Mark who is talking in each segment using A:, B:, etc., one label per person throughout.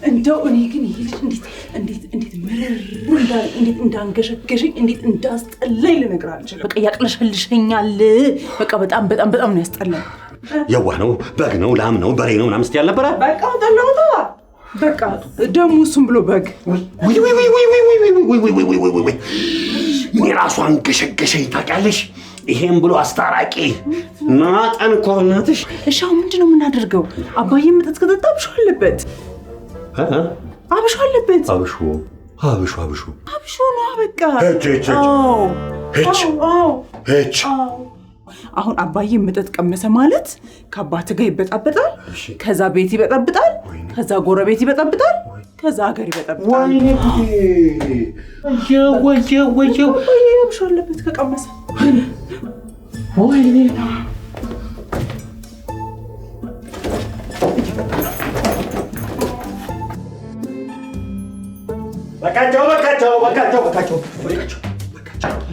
A: እንደው እኔ ግን ይሄ ልጅ እንዴት ምርር እንዴት እንዳንገሸገሸኝ እንዴት እንዳስጠላኝ ልነግርህ አልችልም። በቃ ያቅለሸልሸኛል። በቃ በጣም ነው ያስጠላኝ።
B: የዋህ ነው፣ በግ ነው፣ ላም ነው፣ በሬ ነው ምናምን ስትይ አልነበረ?
A: በቃ ጠላውታ። በቃ ደግሞ እሱም ብሎ በግ
B: ወይ ራሱ አንገሸገሸኝ ታውቂያለሽ። ይሄን ብሎ አስታራቂ ናጠን እኮ እናትሽ።
A: እሺ አሁን ምንድን ነው የምናደርገው? አባዬ መጠጥ ከጠጣ አብሾ አለበት። አብሾ አለበት። አብሾ ነው በቃ። አሁን አባዬ መጠጥ ቀመሰ ማለት ከአባት ጋር ይበጣበጣል፣ ከዛ ቤት ይበጣብጣል፣ ከዛ ጎረቤት ይበጣብጣል፣ ከዛ ሀገር ይበጣብጣል።
B: ወየው
A: አብሾ አለበት ከቀመሰ።
B: ወይኔ በቃቸው።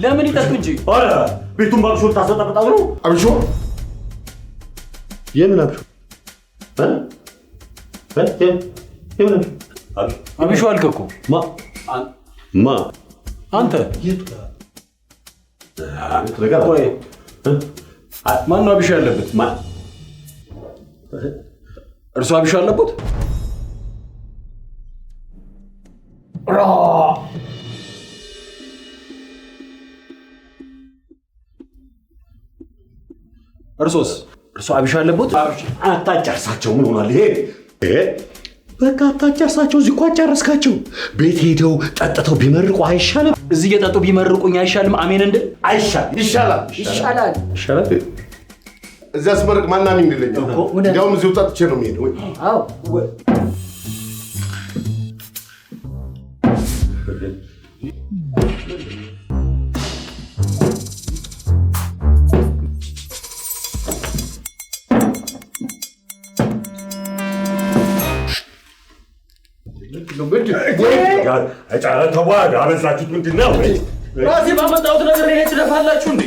C: ለምን ይጠጡ እንጂ?
B: አረ ቤቱን ባብሾ ልታሰጣጣው ነው።
D: አብሾ
B: የምን አብሾ?
C: አብሾ አልክ እኮ።
B: ማ
C: አንተ ማን ነው አብሾ ያለበት? እርሱ አብሾ አለበት? እርሱ አብሾ አለበት?
B: አታጨርሳቸው። ምን ሆኗል ይሄ? በቃ አታጨርሳቸው። እዚህ እኮ አጨረስካቸው። ቤት ሄደው ጠጥተው ቢመርቁ አይሻልም?
C: እዚህ እየጠጡ ቢመርቁኝ አይሻልም? አሜን እንደ
D: ይሻላል። እዚያ ስመርቅ ማን አሜን ይለኛል? እንዲያውም እዚሁ ጠጥቼ ነው የምሄደው።
B: አበዛችሁት። ምንድን ነው
C: ራሴ ባመጣሁት ነገር ላይ ትደፋላችሁ እንዴ?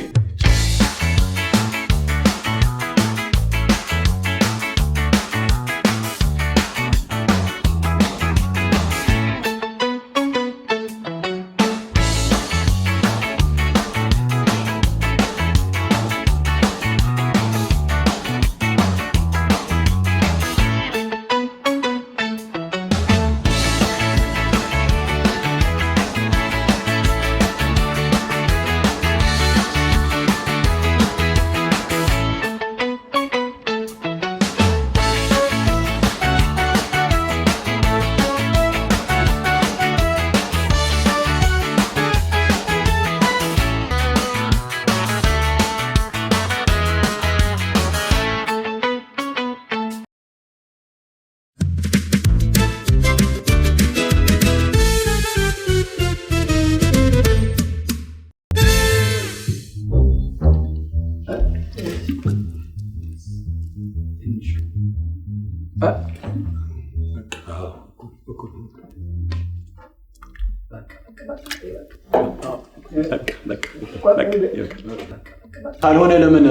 C: ካልሆነ ለምን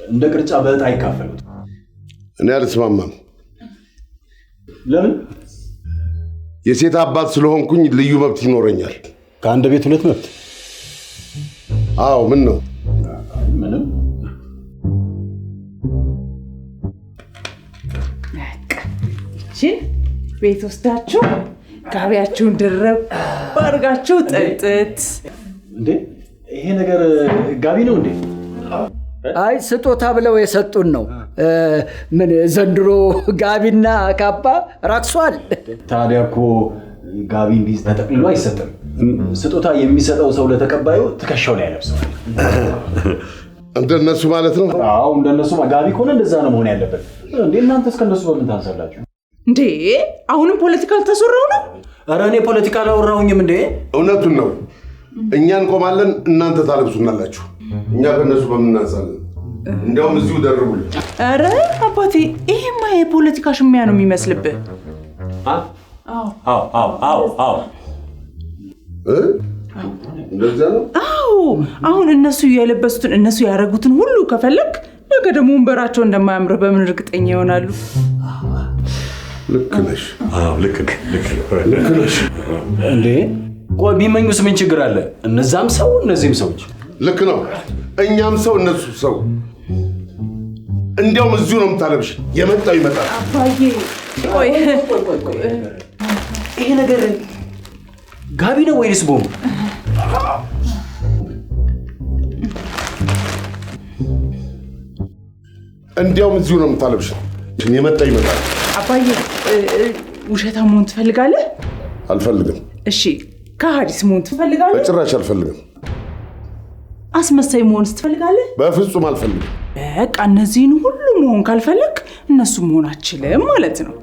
C: እንደ ቅርጫ በዕጣ አይካፈሉት?
D: እኔ አልስማማም።
C: ለምን?
D: የሴት አባት ስለሆንኩኝ ልዩ መብት ይኖረኛል።
C: ከአንድ ቤት ሁለት መብት?
D: አዎ። ምን ነው?
C: ምንም።
A: እቺን ቤት ወስዳችሁ ጋቢያችሁን ድርብ አድርጋችሁ ጠጥት።
C: እንዴ ይሄ ነገር ጋቢ ነው እንዴ?
E: አይ ስጦታ ብለው የሰጡን ነው። ምን ዘንድሮ ጋቢና ካባ ረክሷል።
C: ታዲያ እኮ ጋቢ እንዲህ ተጠቅልሎ አይሰጥም። ስጦታ የሚሰጠው ሰው ለተቀባዩ ትከሻው ላይ ያለብሰዋል።
D: እንደነሱ ማለት ነው?
C: አዎ እንደነሱ። ጋቢ ከሆነ እንደዛ ነው መሆን ያለበት። እንዴ እናንተ እስከነሱ በምን ታንሳላችሁ
A: እንዴ? አሁንም ፖለቲካ አልተሰራው ነው?
C: ኧረ እኔ ፖለቲካ አላወራሁኝም እንዴ።
D: እውነቱን ነው። እኛ እንቆማለን፣ እናንተ ታለብሱናላችሁ። እኛ ከነሱ በምናንሳለን። እንዲያውም እዚሁ ደርቡልን።
A: ኧረ አባቴ ይሄማ የፖለቲካ ሽሚያ ነው የሚመስልብህ።
C: አዎ
D: እንደዛ ነው።
A: አዎ አሁን እነሱ የለበሱትን እነሱ ያደረጉትን ሁሉ ከፈለክ ነገ ደግሞ ወንበራቸው እንደማያምር በምን እርግጠኛ ይሆናሉ?
D: ልክ ነሽ።
B: አዎ ልክ ነሽ።
C: እንዴ ቆይ ቢመኙስ ምን ችግር አለ? እነዛም ሰው እነዚህም ሰዎች።
D: ልክ ነው። እኛም ሰው እነሱ ሰው። እንዲያውም እዚሁ ነው የምታለብሽ። የመጣው ይመጣል።
A: አባዬ ቆይ
C: ይሄ ነገር ጋቢ ነው ወይስ ቦምብ?
D: እንዲያውም እዚሁ ነው የምታለብሽ። የመጣው ይመጣል።
A: አባዬ ውሸታም መሆን ትፈልጋለህ?
D: አልፈልግም።
A: እሺ ከሃዲስ መሆን ትፈልጋለህ?
D: በጭራሽ አልፈልግም።
A: አስመሳይ መሆንስ ትፈልጋለህ?
D: በፍጹም አልፈልግም።
A: በቃ እነዚህን ሁሉ መሆን ካልፈለግ እነሱ መሆን አችልም ማለት ነው።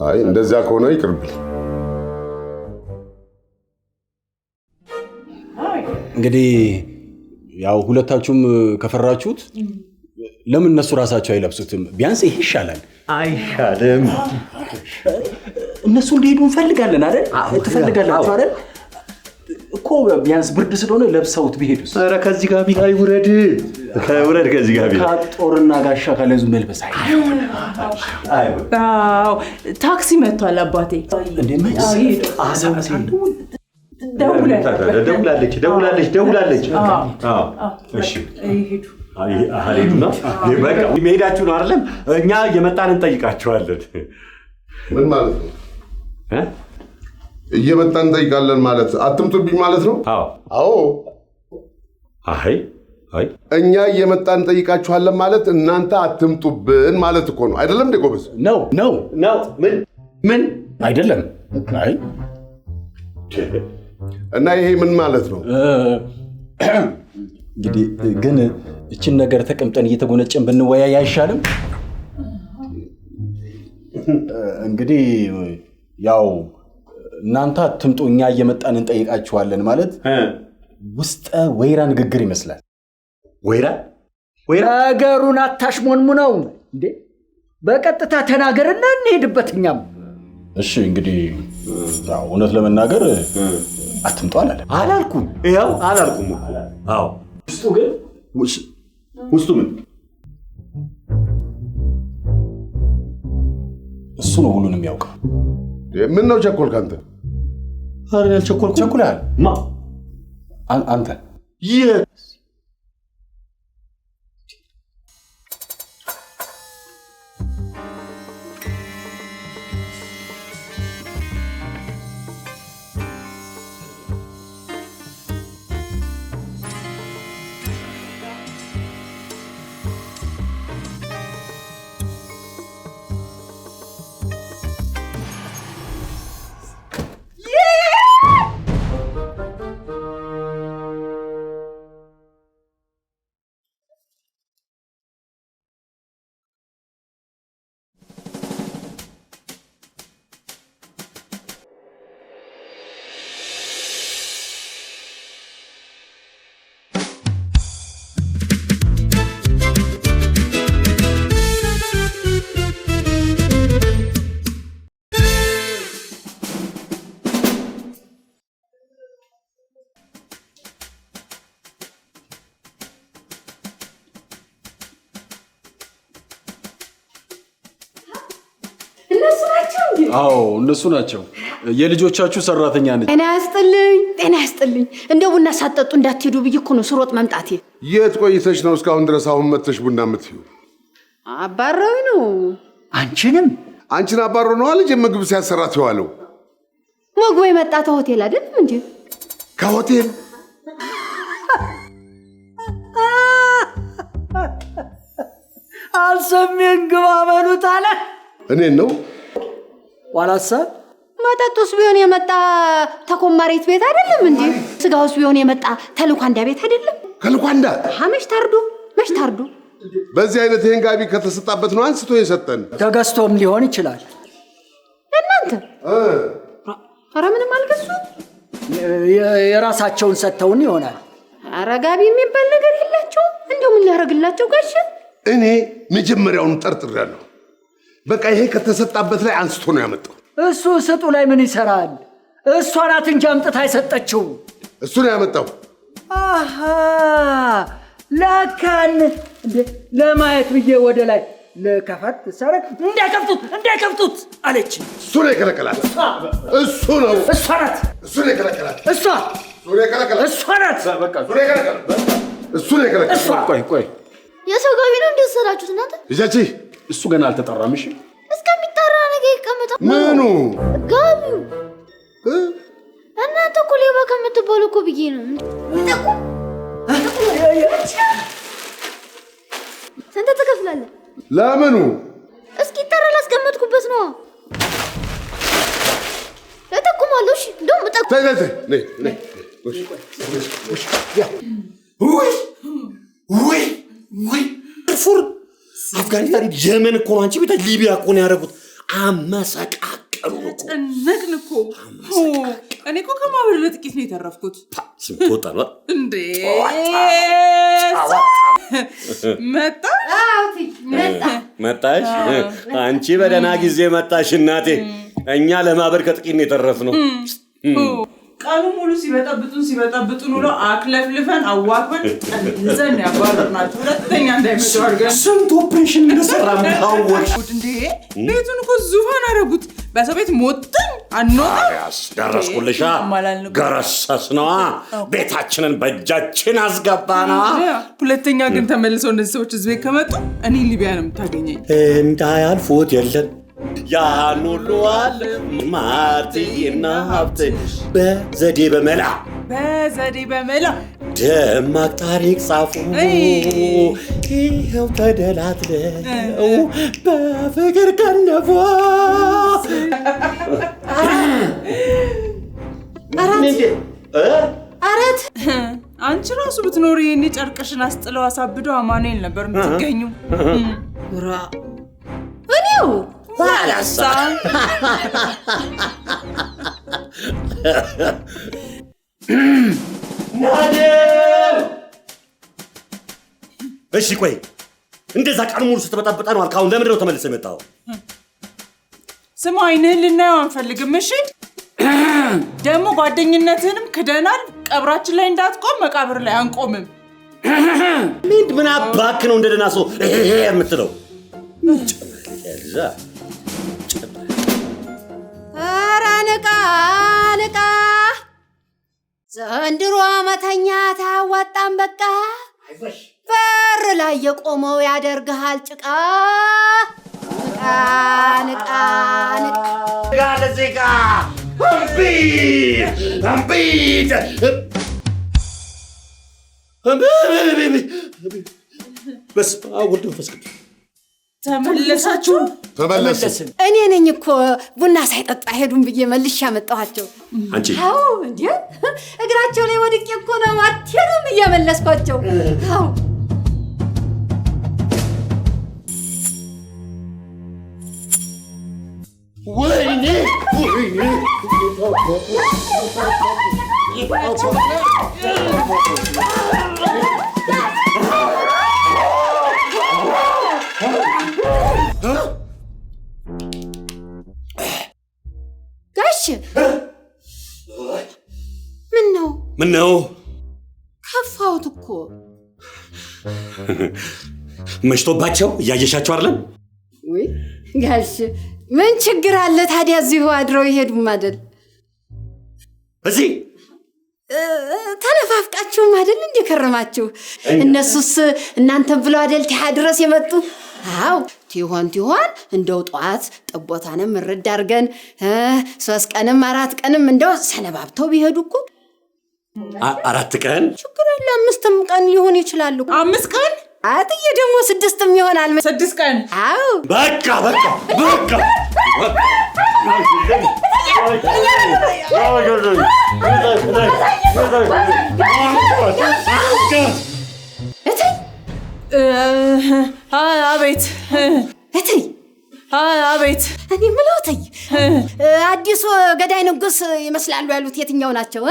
D: አይ እንደዚያ ከሆነ ይቅርብኝ።
C: እንግዲህ ያው ሁለታችሁም ከፈራችሁት ለምን እነሱ ራሳቸው አይለብሱትም? ቢያንስ ይሄ ይሻላል።
B: አይሻልም?
C: እነሱ እንዲሄዱ እንፈልጋለን አይደል? ትፈልጋላችሁ አይደል? እኮ ቢያንስ ብርድ ስለሆነ ለብሰውት ቢሄዱስ?
B: ኧረ ከዚህ ጋቢ ላይ ውረድ ከዚህ ጋቢ ላይ
C: ጦርና ጋሻ ካለዙ መልበስ አይሆንም።
A: አዎ ታክሲ መጥቷል አባቴ።
C: እንዴ
B: ደውላለች። እሺ
A: ይሄዱ።
B: አሄዱና በቃ መሄዳችሁ ነው አይደለም? እኛ እየመጣን እንጠይቃቸዋለን።
D: ምን ማለት ነው? እየመጣን እንጠይቃለን ማለት አትምጡብኝ ማለት ነው? አዎ።
B: አይ
D: እኛ እየመጣን እንጠይቃችኋለን ማለት እናንተ አትምጡብን ማለት እኮ ነው። አይደለም እንዴ ጎበዝ?
C: ነው።
B: ምን
C: አይደለም። አይ
D: እና ይሄ ምን ማለት ነው?
C: እንግዲህ ግን እችን ነገር ተቀምጠን እየተጎነጨን ብንወያይ አይሻልም? እንግዲህ ያው እናንተ አትምጡ እኛ እየመጣን እንጠይቃችኋለን ማለት ውስጠ ወይራ ንግግር ይመስላል።
B: ወይራ
E: ነገሩን አታሽሞንሙነው እንዴ! በቀጥታ ተናገርና እንሄድበት እኛም።
C: እሺ እንግዲህ ያው እውነት ለመናገር አትምጡ
B: አላልኩም። ያው አላልኩም። አዎ
C: ውስጡ ግን
B: ውስጡ ምን
C: እሱ ነው ሁሉንም ያውቃል።
D: ምን ነው ቸኮልክ አንተ?
B: ኧረ ያልቸኮልኩ
C: ቸኩለሃል። አንተ አዎ እነሱ ናቸው። የልጆቻችሁ ሰራተኛ ነች።
F: ጤና ያስጥልኝ። እንደው ቡና ሳትጠጡ እንዳትሄዱ ብዬ እኮ ነው ስሮጥ መምጣቴ።
D: የት ቆይተሽ ነው እስካሁን ድረስ አሁን መጥተሽ ቡና የምትይው?
F: አባረው ነው።
D: አንቺን አባሮ ነው ልጅ ምግብ ሲያሰራት የዋለው።
F: ምግቡ የመጣ ከሆቴል አይደለም እንዴ?
D: ከሆቴል
E: አልሰሜን ግባ በሉት አለ።
D: እኔን ነው
E: ዋላሳ
F: መጠጡስ ቢሆን የመጣ ተኮማሪት ቤት አይደለም እንዴ? ስጋውስ ቢሆን የመጣ ተልኳንዳ ቤት አይደለም?
D: ከልኳንዳ
F: መች ታርዱ።
D: በዚህ አይነት ይሄን ጋቢ ከተሰጣበት ነው አንስቶ የሰጠን።
E: ተገዝቶም ሊሆን ይችላል።
F: እናንተ ኧረ ምንም አልገዙ።
E: የራሳቸውን ሰጥተውን ይሆናል።
F: ኧረ ጋቢ የሚባል ነገር የላቸውም። እንደው ምን ሊያደርግላቸው ጋሽ?
D: እኔ መጀመሪያውን ጠርጥሬያለሁ። በቃ ይሄ ከተሰጣበት ላይ አንስቶ ነው ያመጣው።
E: እሱ ስጡ ላይ ምን ይሰራል? እሷ ናት እንጂ አምጥታ የሰጠችው።
D: እሱ ነው ያመጣው።
E: አሃ ለካን ለማየት ብዬ ወደ ላይ ለከፈት ሰረክ እንዳይከፍቱት አለች።
D: እሱ ነው የከለከላት። እሱ ነው
E: እሷ ናት።
D: እሱ ነው የከለከላት።
E: እሷ
D: እሱ ነው የከለከላት።
E: እሷ ናት።
C: በቃ
D: እሱ ነው የከለከላት። እሱ ነው የከለከላት።
C: ቆይ
F: የሰው ጋቢ ነው እንደሰራችሁት እናንተ?
D: ልጃቺ
C: እሱ ገና አልተጠራም። እሺ
F: እስከሚጠራ ነገር ይቀመጣል።
D: ምኑ
F: ጋቢው እናንተ እኮ ሌባ ከምትባሉ እኮ ብዬ ነው። ስንት ትከፍላለህ?
D: ለምኑ
F: እስኪጠራ ላስቀመጥኩበት ነው። እጠቁማለሁ። እሺ እንደውም
D: ተይ
B: ወይ ፉር አፍጋኒስታን የመን እኮ ነው። አንቺ ቤት ሊቢያ እኮ ነው ያደረጉት። አመሰቃቀሉ እኮ
A: ጨነቅን እኮ። እኔ እኮ ከማህበር ለጥቂት ነው የተረፍኩት።
B: ስንት ወጣ ነው
A: እንዴ?
B: መጣሽ? አንቺ በደህና ጊዜ መጣሽ እናቴ። እኛ ለማህበር ከጥቂት ነው የተረፍነው።
A: ቀኑ ሙሉ ሲበጠብጡን ውሎ አክለፍልፈን አዋክበን ጠንዘን ያባረርናቸው። ሁለተኛ እንዳይመጡ አድርገን
B: ስንት ኦፕሬሽን እንደሰራን ታወቅሽ
A: እንዴ? ቤቱን እኮ ዙፋን አደረጉት። በሰው ቤት ሞትን አንወጣም።
B: ደረስኩልሻ። ገረሰስነዋ። ቤታችንን በእጃችን አስገባነዋ።
A: ሁለተኛ ግን ተመልሰው እነዚህ ሰዎች እዚህ ቤት ከመጡ እኔ ሊቢያ ነው የምታገኘኝ።
B: እንዳያልፉት የለን ያን ሁሉ ዓለም ማርትዬና ሀብት በዘዴ በመላ ደማቅ ታሪክ ጻፉ። ይኸው ተደላትለው በፍቅር ከነፉ።
F: አረት
A: አንቺ ራሱ ብትኖሪ ይሄኔ ጨርቅሽን አስጥለው አሳብደው አማኑኤል ነበር የምትገኙ።
F: እኔው
B: ባላሳ ናደል። እሺ ቆይ እንደዛ ቀን ሙሉ ስትበጣበጣ ነው አልካውን ለምንድን ነው ተመልሰህ የመጣው?
A: ስማ አይንህን ልናየው አንፈልግም። እሺ ደግሞ ጓደኝነትህንም ክደናል። ቀብራችን ላይ እንዳትቆም መቃብር ላይ አንቆምም።
B: ምን አባክ ነው እንደደና ሰው የምትለው?
F: ኧረ ንቃ ዘንድሮ መተኛት አያዋጣም። በቃ በር ላይ የቆመው ያደርግሃል ጭቃ። ንቃ
B: ለዜጋ እምቢት በስመ አብ ወወልድ ወመንፈስ ቅዱስ።
A: ተመለሳችሁ?
D: ተመለስን።
F: እኔ ነኝ እኮ ቡና ሳይጠጣ ሄዱን ብዬ መልሼ ያመጣኋቸው።
B: አንቺ
F: አዎ እንዴ እግራቸው ላይ ወድቄ እኮ ነው አትሄዱም እያመለስኳቸው። አዎ
B: ወይኔ
F: ጋሽ ምን ነው ከፋሁት እኮ።
B: መሽቶባቸው እያየሻቸው አይደለም?
F: ወይ ጋሽ ምን ችግር አለ ታዲያ? እዚሁ አድረው ይሄዱም አይደል?
B: እዚህ
F: ተነፋፍቃችሁም አይደል እንደ ከረማችሁ? እነሱስ እናንተን ብለው አይደል ቲያ ድረስ የመጡ? አው ቲሆን እንደው ጧት ጠቦታንም እርድ አድርገን 3 ቀንም 4 ቀንም እንደው ሰነባብተው ቢሄዱ እኮ
B: 4 ቀን
F: ችግር የለ 5 ቀን ሊሆን ይችላል።
A: 5 ቀን
F: አጥዬ ደግሞ 6ም ይሆናል።
A: 6 ቀን
F: አው
B: በቃ
A: አቤት አቤት።
F: እኔ የምለው እትዬ አዲሱ ገዳይ ንጉስ ይመስላሉ ያሉት የትኛው ናቸው?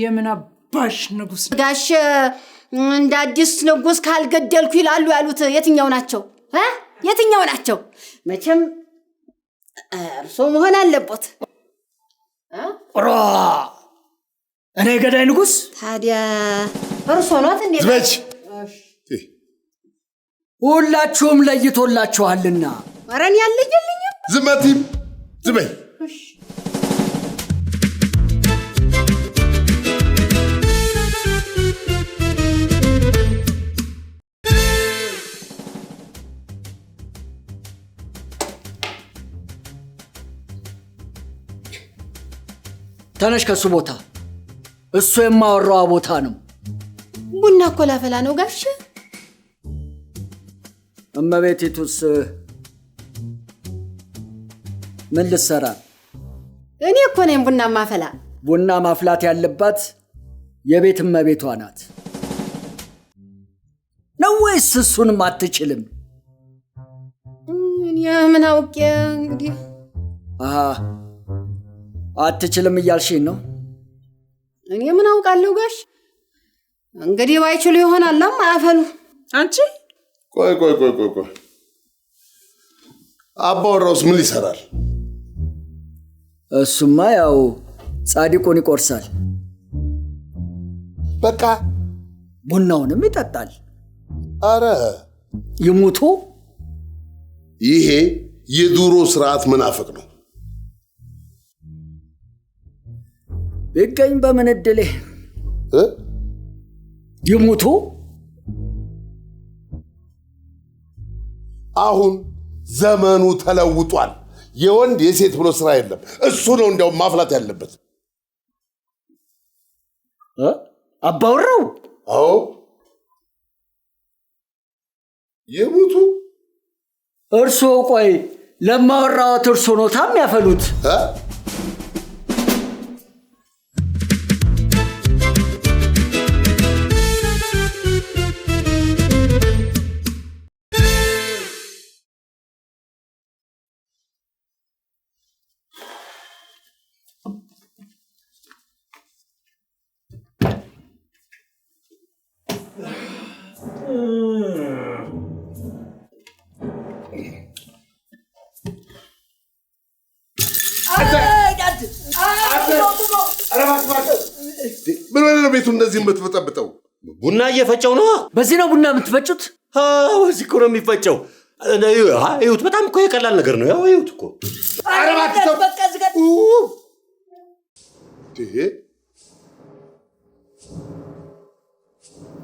A: የምን አባሽ ንጉስ?
F: ጋሽ እንደ አዲስ ንጉስ ካልገደልኩ ይላሉ ያሉት የትኛው ናቸው? የትኛው ናቸው? መቼም እርሶ መሆን አለበት።
E: እኔ ገዳይ ንጉስ?
F: ታዲያ እርሶ ኖት እንዴ?
E: ሁላችሁም ለይቶላችኋልና
F: ወረን ያለየልኝ
D: ዝመቲም ዝበይ
E: ተነሽ ከሱ ቦታ እሱ የማወራው ቦታ ነው።
F: ቡና እኮ ላፈላ ነው ጋሽ።
E: እመቤቲቱስ ምን ልትሰራ?
F: እኔ እኮ ነኝ ቡና ማፈላ።
E: ቡና ማፍላት ያለባት የቤት እመቤቷ ናት ነው ወይስ እሱንም አትችልም?
F: እኔ ምን አውቄ እንግዲህ።
E: አትችልም እያልሽኝ ነው?
F: እኔ ምን አውቃለሁ ጋሽ። እንግዲህ ባይችሉ ይሆናል አያፈሉ።
A: አንቺ
D: ቆይ አባወራውስ ምን ይሰራል?
E: እሱማ ያው ጻድቁን ይቆርሳል።
D: በቃ
E: ቡናውንም ይጠጣል።
D: አረ
E: ይሙቱ።
D: ይሄ የዱሮ ስርዓት መናፈቅ ነው።
E: ቢገኝ በምን እድሌ ይሙቱ።
D: አሁን ዘመኑ ተለውጧል። የወንድ የሴት ብሎ ስራ የለም። እሱ ነው እንዲያውም ማፍላት ያለበት።
E: አባወራው?
D: አዎ ይሙቱ።
E: እርሶ ቆይ ለማወራዎት እርሶ ነው ታም ያፈሉት?
D: ምን ነው ቤቱ እንደዚህ የምትበጠብጠው?
B: ቡና እየፈጨው ነው።
E: በዚህ ነው ቡና የምትፈጩት?
B: እዚህ እኮ ነው የሚፈጨው። እዩት፣ በጣም እኮ የቀላል ነገር ነው። ያው እዩት እኮ።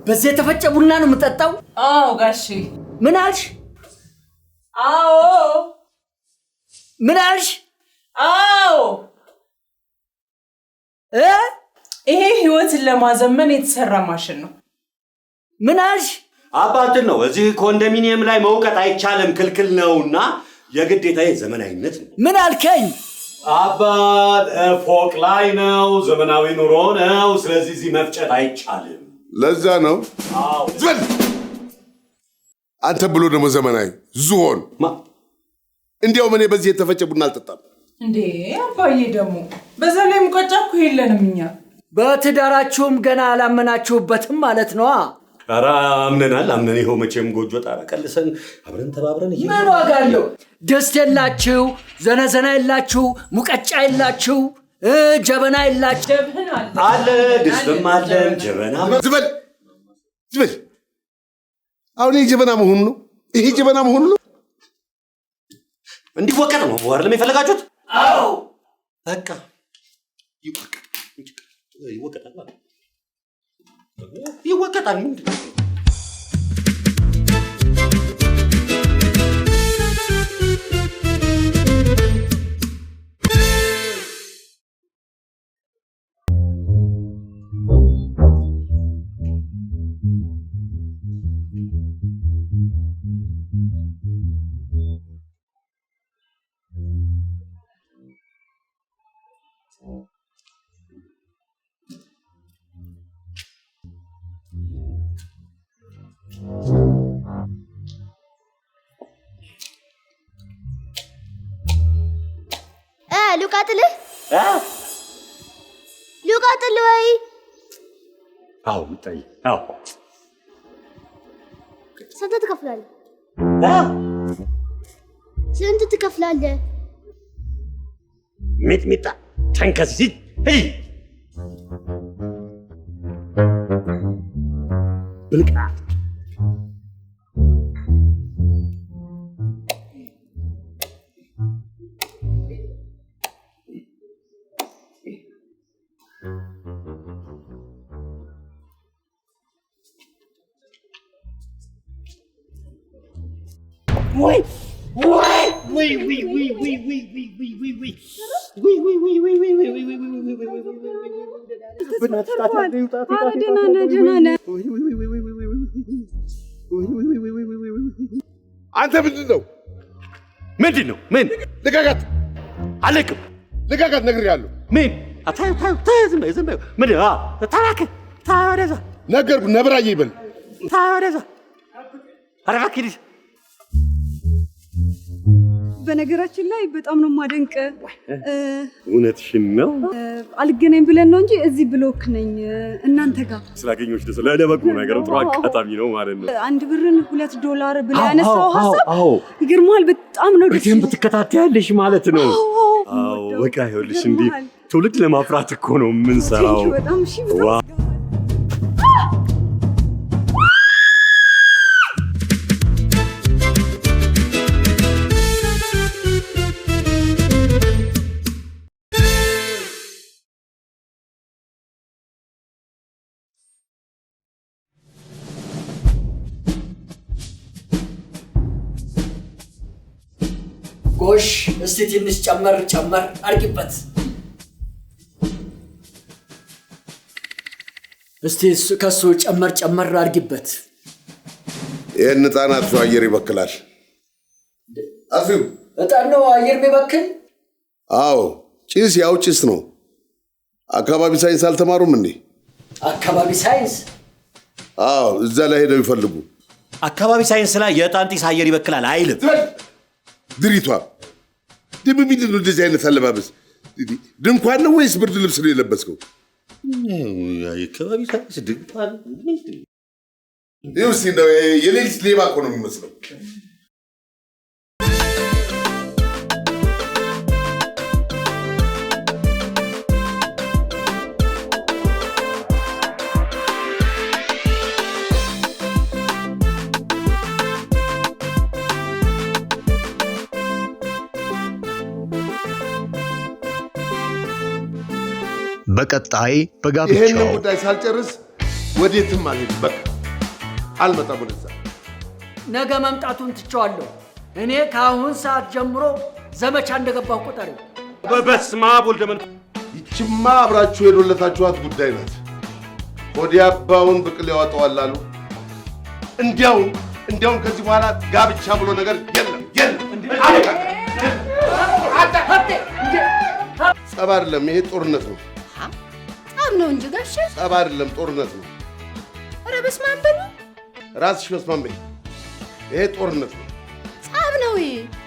E: በዚህ የተፈጨ ቡና ነው የምጠጣው?
A: አዎ ጋሺ።
E: ምን አልሽ?
A: አዎ።
E: ምን አልሽ?
A: አዎ። ይሄ ህይወትን ለማዘመን የተሰራ ማሽን ነው።
E: ምን አልሽ?
B: አባትን ነው። እዚህ ኮንዶሚኒየም ላይ መውቀጥ አይቻልም፣ ክልክል ነውና የግዴታ ዘመናዊነት ነው።
E: ምን አልከኝ?
B: አባት ፎቅ ላይ ነው፣ ዘመናዊ ኑሮ ነው። ስለዚህ እዚህ መፍጨት አይቻልም።
D: ለዛ ነው።
B: አዎ።
D: ዝም አንተ ብሎ ደግሞ ዘመናዊ ዝሆን። እንዲያውም እኔ በዚህ የተፈጨ ቡና አልጠጣም።
A: እንዴ አባዬ ደግሞ በዛ ላይ ሙቀጫ እኮ የለንም እኛ።
E: በትዳራችሁም ገና አላመናችሁበትም ማለት ነው።
B: ኧረ አምነናል። ይኸው መቼም ጎጆ ጣራ ቀልሰን አብረን ተባብረን
E: ምን ዋጋ አለው? ድስት የላችሁ፣ ዘነዘና የላችሁ፣ ሙቀጫ የላችሁ፣ ጀበና የላችሁ።
B: አለ ድስትም አለን ጀበና።
D: ዝበል አሁን ይሄ ጀበና መሆኑ ነው። ይሄ ጀበና መሆኑ ነው።
B: እንዲወቀጥ ነው አይደለም የፈለጋችሁት?
E: አዎ
B: በቃ ይወቀጣል። ይወቀጣል። ምንድን ነው?
G: ልቀጥል ወይ?
B: አዎ ምታይ። አዎ
G: ስንት ትከፍላለህ? ስንት ትከፍላለህ?
B: ሚጥሚጣ ተንከሲት ብልቃ
D: አንተ ምንድን ነው?
B: ምንድን ነው? ምን
D: ልቀቃት!
B: አለቅም።
D: ልቀቃት ነግሬሃለሁ።
B: ምን ዝም በይው። ምን ተላክ ወደዛ
D: ነገርኩህ። ነብራዬ ይበል
B: ወደዛ። ኧረ እባክህ
H: በነገራችን ላይ በጣም ነው ማደንቅ።
B: እውነትሽን ነው።
H: አልገናኝ ብለን ነው እንጂ እዚህ ብሎክ ነኝ እናንተ ጋር
B: ስላገኘሁሽ ደስ ለበጎ ነገር ጥሩ አጋጣሚ ነው ማለት ነው።
H: $1 $2 ብለህ ያነሳው ሀሳብ ይገርምሃል። በጣም ነው ደስ
B: በደንብ ትከታተያለሽ ማለት ነው። አዎ በቃ ይኸውልሽ እንዲህ ትውልድ ለማፍራት እኮ ነው የምንሰራው።
H: በጣም እሺ።
E: ጎሽ እስቲ ትንሽ ጨመር አድርጊበት። እስቲ ከሱ ጨመር አድርጊበት።
D: ይህን ህፃናት ሰው አየር ይበክላል። አፍዩ
E: እጣን ነው አየር የሚበክል?
D: አዎ ጭስ ያው ጭስ ነው። አካባቢ ሳይንስ አልተማሩም እንዴ?
E: አካባቢ ሳይንስ?
D: አዎ እዛ ላይ ሄደው ይፈልጉ።
B: አካባቢ ሳይንስ ላይ የዕጣን ጢስ አየር ይበክላል አይልም።
D: ድሪቷ ድብ ምንድን ነው እንደዚህ አይነት አለባበስ? ድንኳን ነው ወይስ ብርድ ልብስ ነው የለበስከው?
B: የአካባቢ ሳይንስ ድንኳን
D: ይኸው እስኪ እንደው የሌሊት ሌባ እኮ ነው የሚመስለው።
I: በቀጣይ
D: ይሄንን
I: በጋብቻው
D: ጉዳይ ሳልጨርስ ወዴትም አልሄድም። በቃ አልመጣም ወደዛ።
E: ነገ መምጣቱን ትቼዋለሁ። እኔ ከአሁን ሰዓት ጀምሮ ዘመቻ እንደገባሁ ቁጠሪው።
B: በስመ አብ ወልደ መንፈስ።
D: ይችማ አብራችሁ የዶለታችኋት ጉዳይ ናት። ወዲያባውን ብቅል ያወጣዋል አሉ። እንዲያውም ከዚህ በኋላ ጋብቻ ብሎ ነገር የለም። ጸብ አይደለም ይሄ ጦርነት ነው።
F: ጸብ ነው እንጂ ጋሼ።
D: ጸብ አይደለም ጦርነት ነው።
F: ኧረ በስመ አብ በሉ።
D: ራስሽ በስመ አብ በይ። ይሄ ጦርነት ነው።
F: ጸብ ነው።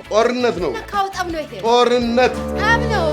D: ጦርነት ነው።
F: ለካው ጸብ ነው። ይሄ
D: ጦርነት
F: ጸብ ነው።